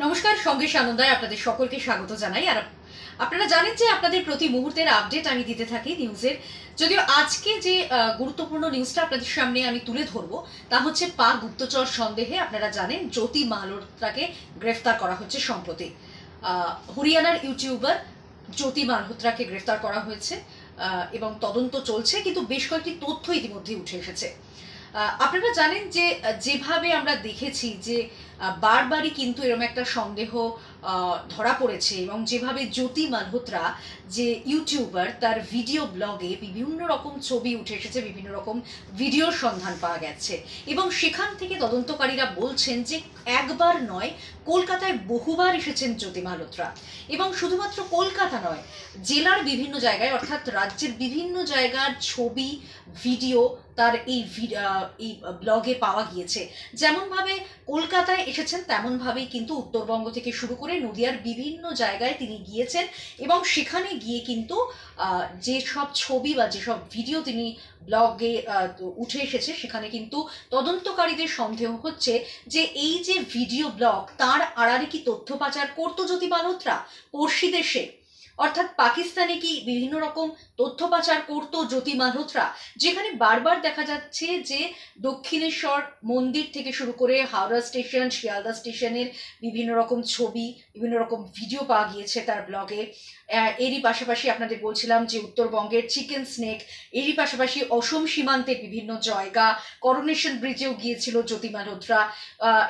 নমস্কার, সঙ্গে সানন্দায় আপনাদের সকলকে স্বাগত জানাই। আর আপনারা জানেন যে আপনাদের প্রতি মুহূর্তের আপডেট আমি দিতে থাকি নিউজের। যদিও আজকে যে গুরুত্বপূর্ণ নিউজটা আপনাদের সামনে আমি তুলে ধরবো তা হচ্ছে পাক গুপ্তচর সন্দেহে আপনারা জানেন জ্যোতি মালহোত্রাকে গ্রেফতার করা হচ্ছে সম্প্রতি। হরিয়ানার ইউটিউবার জ্যোতি মালহোত্রাকে গ্রেফতার করা হয়েছে এবং তদন্ত চলছে, কিন্তু বেশ কয়েকটি তথ্য ইতিমধ্যে উঠে এসেছে। আপনারা জানেন যে যেভাবে আমরা দেখেছি যে বারবারই কিন্তু এরকম একটা সন্দেহ ধরা পড়েছে, এবং যেভাবে জ্যোতি মালহোত্রা যে ইউটিউবার তার ভিডিও ব্লগে বিভিন্ন রকম ছবি উঠে এসেছে, বিভিন্ন রকম ভিডিওর সন্ধান পাওয়া গেছে, এবং সেখান থেকে তদন্তকারীরা বলছেন যে একবার নয়, কলকাতায় বহুবার এসেছেন জ্যোতি মালহোত্রা। এবং শুধুমাত্র কলকাতা নয়, জেলার বিভিন্ন জায়গায় অর্থাৎ রাজ্যের বিভিন্ন জায়গার ছবি ভিডিও তার এই ব্লগে পাওয়া গিয়েছে। যেমনভাবে কলকাতায় এসেছেন তেমনভাবেই কিন্তু উত্তরবঙ্গ থেকে শুরু করে নদিয়ার বিভিন্ন জায়গায় তিনি গিয়েছেন, এবং সেখানে গিয়ে কিন্তু যেসব ছবি বা যেসব ভিডিও তিনি ব্লগে উঠে এসেছে, সেখানে কিন্তু তদন্তকারীদের সন্দেহ হচ্ছে যে এই যে ভিডিও ব্লগ তার আড়ালে কি তথ্য পাচার করতো জ্যোতি মালহোত্রা পড়শি দেশে, অর্থাৎ পাকিস্তানে কি বিভিন্ন রকম তথ্য পাচার করতো জ্যোতি মালহোত্রা। যেখানে বারবার দেখা যাচ্ছে যে দক্ষিণেশ্বর মন্দির থেকে শুরু করে হাওড়া স্টেশন, শিয়ালদা স্টেশনের বিভিন্ন রকম ছবি, বিভিন্ন রকম ভিডিও পাওয়া গিয়েছে তার ব্লগে। এরই পাশাপাশি আপনাদের বলছিলাম যে উত্তরবঙ্গের চিকেন স্নেক, এরই পাশাপাশি অসম সীমান্তের বিভিন্ন জায়গা, করোনেশন ব্রিজেও গিয়েছিল জ্যোতি মালহোত্রা,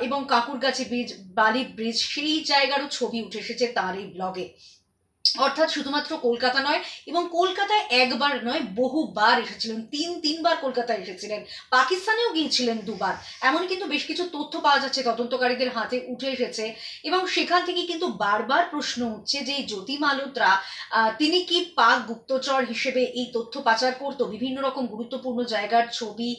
এবং কাঁকুরগাছি ব্রিজ, বালি ব্রিজ, সেই জায়গারও ছবি উঠে এসেছে তার এই ব্লগে। অর্থাৎ শুধুমাত্র কলকাতা নয়, এবং কলকাতায় একবার নয় বহুবার এসেছিলেন, তিনবার কলকাতায় এসেছিলেন, পাকিস্তানেও গিয়েছিলেন দুবার। এমন কিন্তু বেশ কিছু তথ্য পাওয়া যাচ্ছে, তদন্তকারীদের হাতে উঠে এসেছে, এবং সেখান থেকে কিন্তু বারবার প্রশ্ন উঠছে যে জ্যোতি মালহোত্রা তিনি কি পাক গুপ্তচর হিসেবে এই তথ্য পাচার করতো, বিভিন্ন রকম গুরুত্বপূর্ণ জায়গার ছবি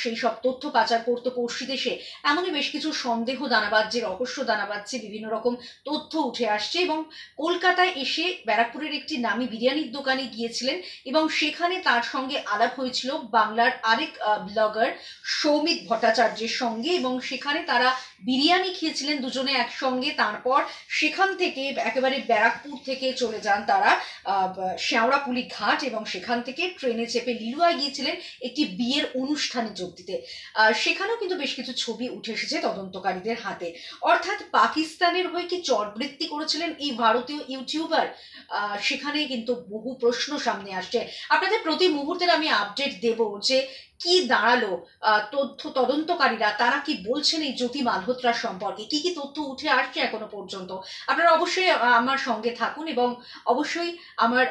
সেই সব তথ্য পাচার করতো পড়শি দেশে। এমনই বেশ কিছু সন্দেহ দানা বাজছে, রহস্য দানা বাজছে, বিভিন্ন রকম তথ্য উঠে আসছে। এবং কলকাতায় এসে ব্যারাকপুরের একটি নামী বিরিয়ানির দোকানে গিয়েছিলেন, এবং সেখানে তার সঙ্গে আলাপ হয়েছিল বাংলার আরেক ব্লগার সৌমিত ভট্টাচার্যের সঙ্গে, এবং সেখানে তারা বিরিয়ানি খেয়েছিলেন দুজনে একসঙ্গে। তারপর সেখান থেকে একেবারে ব্যারাকপুর থেকে চলে যান তারা শেওড়াপুলি ঘাট, এবং সেখান থেকে ট্রেনে চেপে লিলুয়ায় গিয়েছিলেন একটি বিয়ের অনুষ্ঠানে যোগ দিতে। সেখানেও কিন্তু বেশ কিছু ছবি উঠে এসেছে তদন্তকারীদের হাতে। অর্থাৎ পাকিস্তানের হয়ে কি চরবৃত্তি করেছিলেন এই ভারতীয় ইউটিউবার, সেখানে কিন্তু বহু প্রশ্ন সামনে আসছে। আপনাদের প্রতি মুহূর্তের আমি আপডেট দেব যে কি দাঁড়ালো, তদন্তকারীরা তারা কি বলছেন এই জ্যোতি মালহোত্রা সম্পর্কে, কি কি তথ্য উঠে আসছে এখনো পর্যন্ত। আপনারা অবশ্যই আমার সঙ্গে থাকুন, এবং অবশ্যই আমার